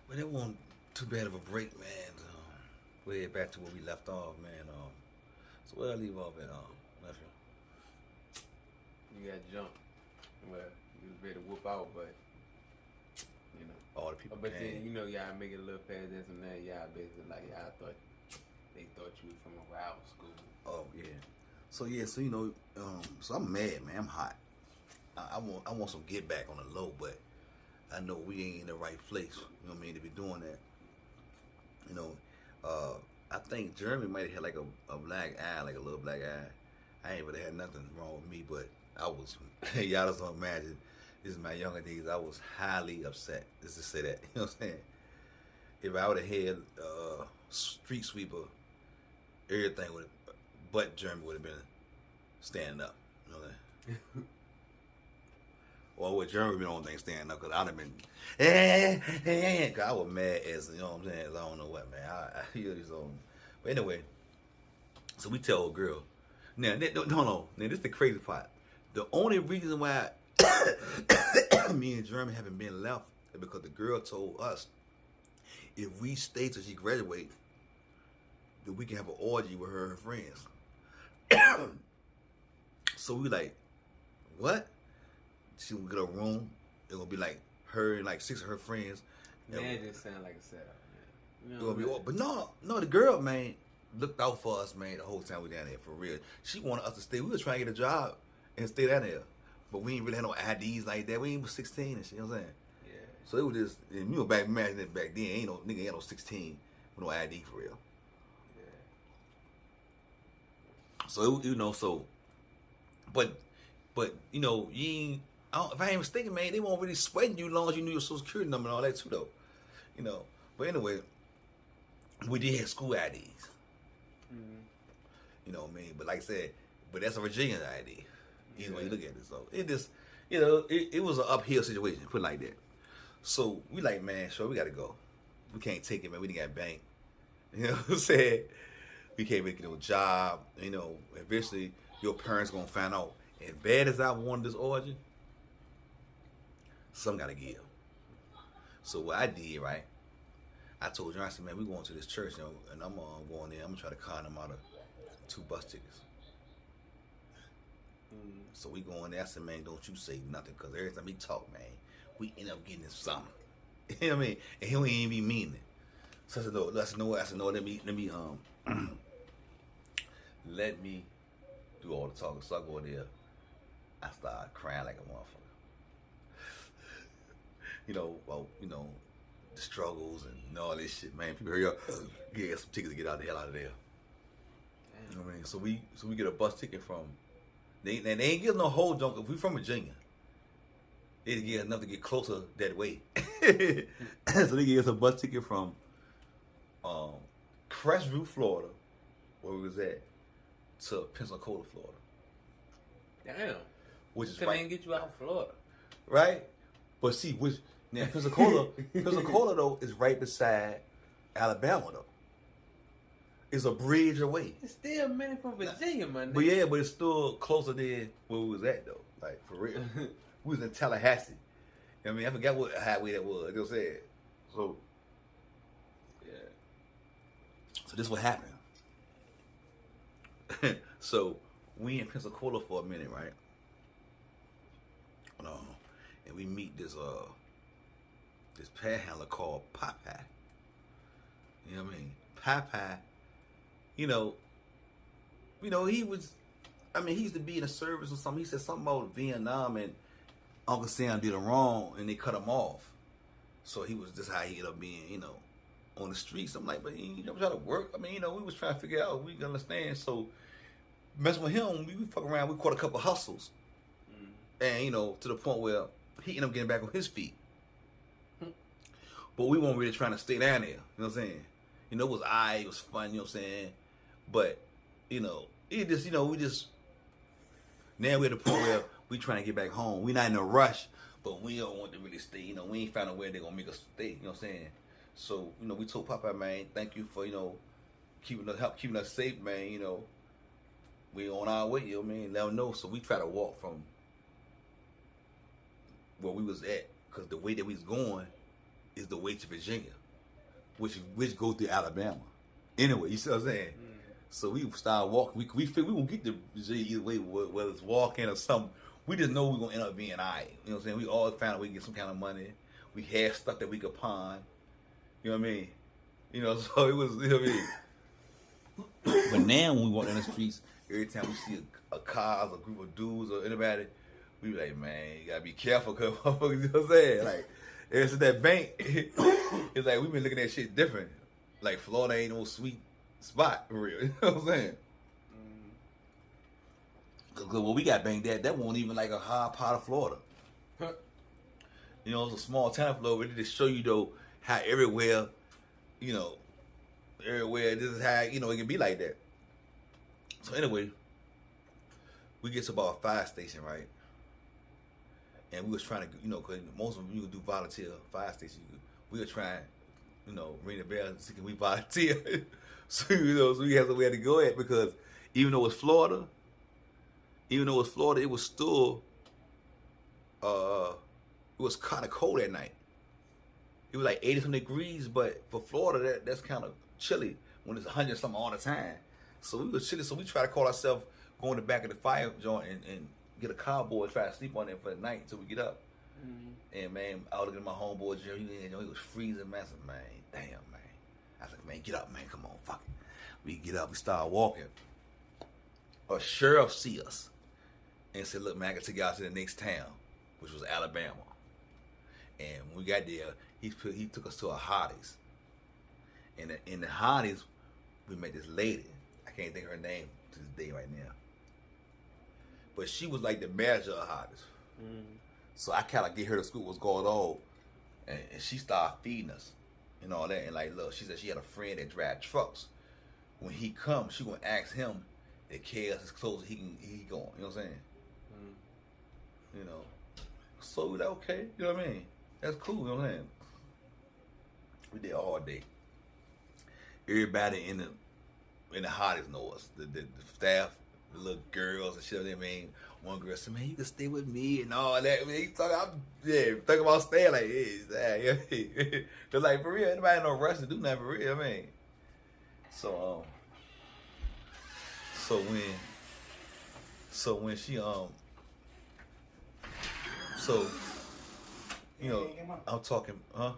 But that wasn't too bad of a break, man. We'll head back to where we left off, man. So where I leave off at, nephew? You got jumped. Well, you was ready to whoop out, but you know. All the people But came. then y'all make it a little past this and that. Y'all basically like y'all thought they thought you was from a rival school. Oh yeah. So so I'm mad, man. I'm hot. I want some get back on the low, but I know we ain't in the right place. You know what I mean, to be doing that. You know, I think Jeremy might have had like a black eye, like a little black eye. I ain't really had nothing wrong with me, but I was. Y'all just don't imagine. This is my younger days. I was highly upset. Just to say that. You know what I'm saying? If I would have had street sweeper, everything would have, but Jeremy would have been standing up. You know what I'm saying? Or with Jeremy been on things standing up, because I'd have been, cause I was mad as, you know what I'm saying, as I don't know what, man. I hear these old, but anyway, so we tell old girl. Now, no, now this is the crazy part. The only reason why me and Jeremy haven't been left is because the girl told us if we stay till she graduate, that we can have an orgy with her and her friends. So we like, what? She gonna get a room. It gonna be like her and like 6 of her friends. Man, it just sound like a setup, man. It gonna be all, but no, the girl, man, looked out for us, man, the whole time we down there, for real. She wanted us to stay. We was trying to get a job and stay down there, but we ain't really had no IDs like that. We ain't was 16 and shit. You know what I'm saying? Yeah. So it was just, and you know, imagine that back then, ain't no nigga, ain't no 16 with no ID for real. Yeah. So but you know, you ain't. If I ain't mistaken, man, they won't really sweating you as long as you knew your social security number and all that too, though. You know. But anyway, we did have school IDs. Mm-hmm. You know what I mean? But like I said, but that's a Virginia ID. Either way you look at it. So it just, you know, it was an uphill situation, put it like that. So we like, man, sure, we gotta go. We can't take it, man. We didn't got bank. You know what I'm saying? We can't make no job. You know, eventually your parents gonna find out. As bad as I wanted this origin, some gotta give. So what I did, right? I told John, I said, man, we going to this church, you know, and I'm going there. I'm gonna try to con them out of 2 bus tickets. So we going there. I said, man, don't you say nothing, because every time we talk, man, we end up getting something. You know what I mean? And he ain't even be meaning it. So I said, no. Let me let me do all the talking. So I go there. I started crying like a motherfucker. You know, the struggles and all this shit, man. People hurry up, get some tickets to get out the hell out of there. Damn. You know what I mean? So we get a bus ticket from. They ain't give no whole junk. If we from Virginia, they get enough to get closer that way. So they gave us a bus ticket from Crestview, Florida, where we was at, to Pensacola, Florida. Damn. Which is Couldn't even get you out of Florida. Right? But see, now Pensacola though is right beside Alabama though. It's a bridge away. It's still a minute from Virginia, man. But yeah, but it's still closer than where we was at though. Like for real. We was in Tallahassee. I mean, I forgot what highway that was. You know what I'm saying? So yeah. So this what happened. So we in Pensacola for a minute, right? And we meet this panhandler called Popeye. You know what I mean? Popeye, you know, he was, I mean, he used to be in the service or something. He said something about Vietnam and Uncle Sam did him wrong and they cut him off. So he was just how he ended up being, you know, on the streets. I'm like, but you know, try to work. I mean, you know, we was trying to figure out, we can understand. So messing with him, we fuck around, we caught a couple hustles. And, you know, to the point where he ended up getting back on his feet. But we weren't really trying to stay down there. You know what I'm saying? You know, it was it was fun, you know what I'm saying? But, you know, it just, you know, now we're at the point where we trying to get back home. We not in a rush, but we don't want to really stay. You know, we ain't found a way they're going to make us stay. You know what I'm saying? So, you know, we told Popeye, man, thank you for, you know, keeping us safe, man. You know, we on our way, you know what I mean? Let them know. So we try to walk from where we was at, because the way that we was going is the way to Virginia, which go through Alabama. Anyway, you see what I'm saying? So we start walking. We figure we gonna get to Virginia either way, whether it's walking or something. We just know we're gonna end up being alright. You know what I'm saying? We all found a way to get some kind of money. We had stuff that we could pawn. You know what I mean? You know, so it was, you know what I mean? But now when we walk in the streets, every time we see a car, a group of dudes or anybody, we be like, man, you gotta be careful, cause motherfuckers, you know what I'm saying? Like, it's that bank. It's like we've been looking at shit different. Like Florida ain't no sweet spot for real. You know what I'm saying? Cause when we got banged at, that wasn't even like a high part of Florida. You know, it's a small town of Florida. But it just show you though how everywhere, you know, everywhere this is how, you know, it can be like that. So anyway, we get to about a fire station, right? And we was trying to, you know, cause most of them you would do volunteer fire station. We were trying, you know, ring the bell and see can we volunteer. So you know, so we had to go at because even though it's Florida, it was still it was kind of cold at night. It was like 80 some degrees, but for Florida that's kind of chilly when it's 100 something all the time. So we was chilly, so we try to call ourselves go in the back of the fire joint and get a cowboy, try to sleep on there for the night until we get up. And man, I was looking at my homeboy Jerry, you know, he was freezing, man. I said, man, damn, man. I was like, man, get up, man, come on, fuck it. We get up, we start walking. A sheriff see us and said, look, man, I can take you out to the next town, which was Alabama. And when we got there, he took us to a Hardee's. And in the Hardee's, we met this lady. I can't think of her name to this day right now. But she was like the manager of Hardee's. So I kind of get her to school what's going on. And she started feeding us and all that. And like, look, she said she had a friend that drive trucks. When he comes, she gonna ask him to carry us as close as he going. You know what I'm saying? You know. So we like, okay, you know what I mean? That's cool, you know what I'm saying? We did all day. Everybody in the Hardee's know us. The staff, the little girls and shit. I mean, one girl said, man, you can stay with me and all that. I mean, he talking about staying like, yeah. But like, for real, anybody in no rush to do nothing for real, I mean. So when she you know, I'm talking, huh?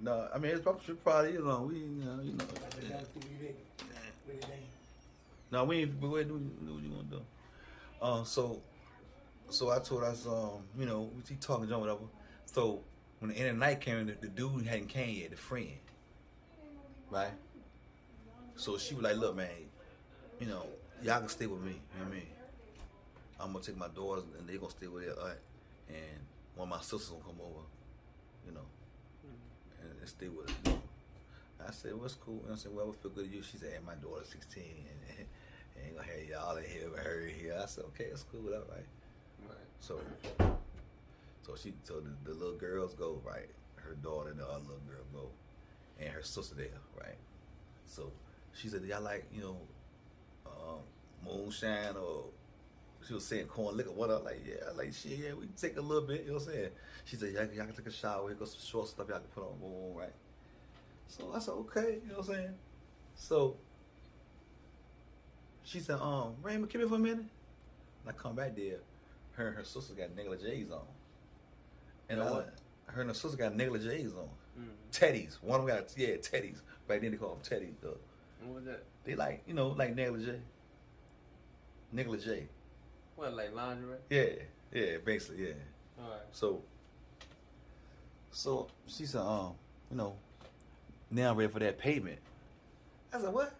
No, I mean it's probably you know we you know. No, we ain't. But what do you want to do? So I told us you know we keep talking John whatever. So when the end of the night came, the dude hadn't came yet, the friend, right? So she was like, look, man, you know y'all can stay with me. You know what I mean? I'm gonna take my daughters and they gonna stay with their aunt, and one of my sisters gonna come over, you know, and stay with us. You know? I said, well, it's cool. And I said, well, I would feel good to you. She said, hey, my daughter's 16, and ain't gonna have y'all in here with her here. I said, okay, it's cool with that, right? So the little girls go, right? Her daughter and the other little girl go, and her sister there, right? So she said, y'all like, you know, moonshine or she was saying corn liquor, what up? Like, yeah, like shit, yeah, we can take a little bit, you know what I'm saying? She said, y'all can take a shower, here goes some short stuff y'all can put on, boom, right? So I said, okay, you know what I'm saying? So she said, Raymond, come here for a minute. And I come back there, her and her sister got negligees on. And her and her sister got negligees on. Teddies. One of them got, teddies. Back then they call them teddies, though. What was that? They like, you know, like negligee. Negligee. What, like lingerie? Yeah, basically, yeah. Alright. So she said, you know, now I'm ready for that payment. I said, what?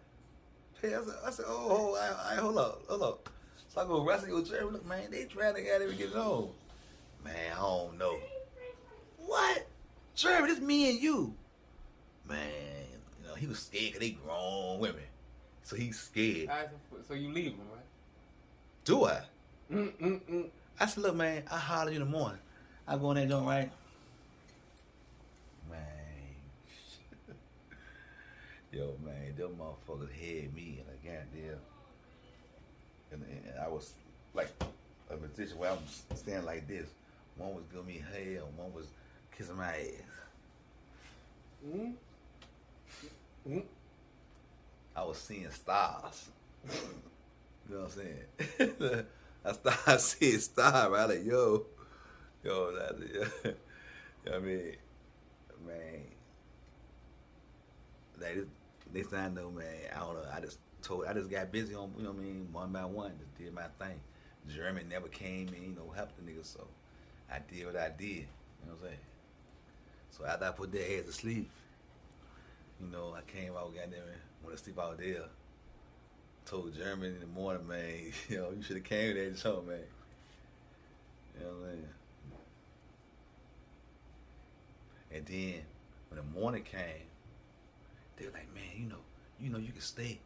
Hey, I said, oh, hold up. So I go wrestling with Jerry. Look, man, they trying to get it get it on. Man, I don't know. What? Jerry, this me and you. Man, you know, he was scared because they grown women. So he's scared. Right, so you leave him, right? Do I? I said, look, man, I holler you in the morning. I go in that joint, right? Man. Yo, man, them motherfuckers had me in a goddamn. And I was like a position where I'm standing like this. One was giving me hell, one was kissing my ass. I was seeing stars. You know what I'm saying? I seeing stars, right? Like, yo, that's it. You know what I mean? Man. Like, this, next thing I know, man, I don't know. I just got busy on, you know what I mean, one by one, just did my thing. German never came in, you know, helped the nigga, so I did what I did. You know what I'm saying? So after I put their heads to sleep, you know, I came out, got there, went to sleep out there. Told German in the morning, man, you know, you should have came to that show, man. You know what I'm saying? And then when the morning came, they were like, man, you know, you can stay.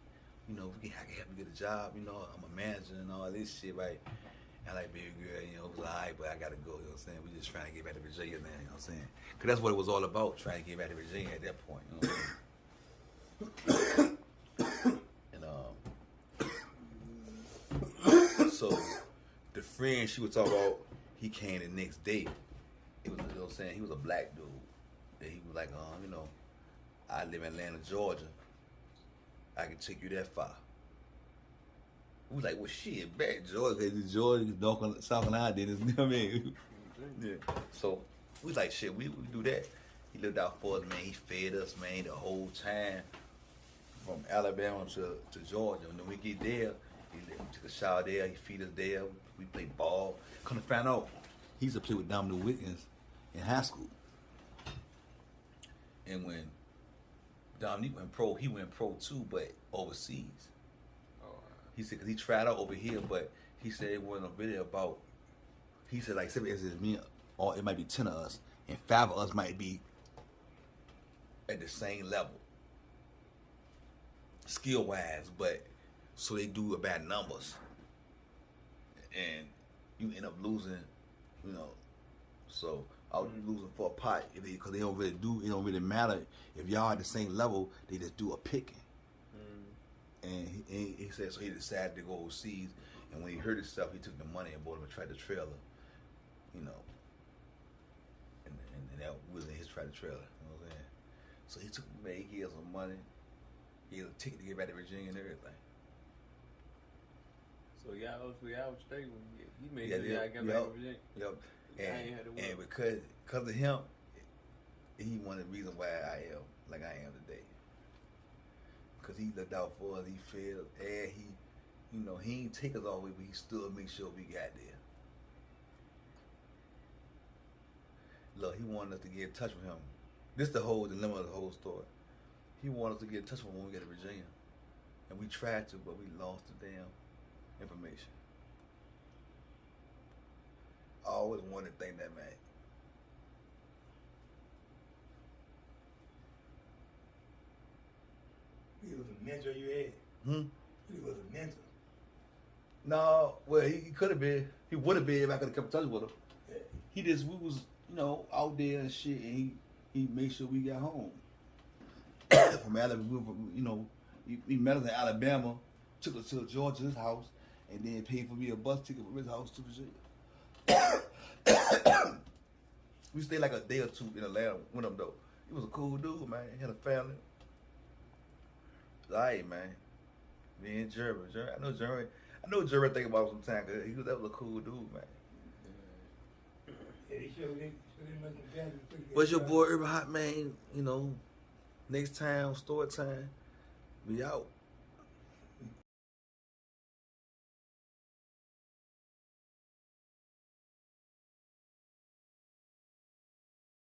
You know, I can help you get a job. You know, I'm a manager and all this shit, right? And like, baby girl, you know, it was all right, but I gotta go. You know what I'm saying? We just trying to get back to Virginia now. You know what I'm saying? Cause that's what it was all about, trying to get back to Virginia at that point. You know what I'm saying? And so the friend she was talking about, he came the next day. It was, you know what I'm saying? He was a black dude. And he was like, you know, I live in Atlanta, Georgia. I can take you that far. We was like, well, shit, back Georgia, South Carolina did this, you know what I mean? Yeah. So we was like, shit, we do that. He lived out for us, man. He fed us, man, the whole time from Alabama to Georgia. And then we get there, we took a shower there, he feed us there, we played ball. Come to find out, he used to play with Dominic Wiggins in high school. And when Dominique went pro, he went pro too, but overseas. He said, because he tried out over here, but he said it wasn't a video about, he said like 7 is me, or it might be 10 of us, and 5 of us might be at the same level, skill-wise, but so they do about numbers. And you end up losing, you know, so I was losing for a pot because they don't really matter if y'all at the same level. They just do a picking. And he said so he decided to go overseas. And when he heard his stuff, he took the money and bought him a tractor trailer. You know, and that wasn't his tractor trailer. You know what I'm saying? So he took me, he gave us some money, he gave us a ticket to get back to Virginia and everything. So y'all was straight when he made sure y'all got back to Virginia. Yep. And because of him, he one of the reasons why I am like I am today. Because he looked out for us, he fed us, and he ain't take us all the way, but he still make sure we got there. Look, he wanted us to get in touch with him. This is the whole dilemma of the whole story. He wanted us to get in touch with him when we got to Virginia. And we tried to, but we lost the damn information. I always wanted to think that, man. He was a mentor you had? He was a mentor. No, well, he could have been. He would have been if I could have kept in touch with him. Yeah. We was, out there and shit, and he made sure we got home. From Alabama, we met us in Alabama, took us to Georgia's house, and then paid for me a bus ticket from his house to Virginia. We stayed like a day or two in Atlanta with him, though. He was a cool dude, man. He had a family. Alright, man. Me and Jerry. I know Jerry think about him sometimes, because that was a cool dude, man. Yeah, he showed him What's your boy Urban Hot, man? Next time, story time, we out.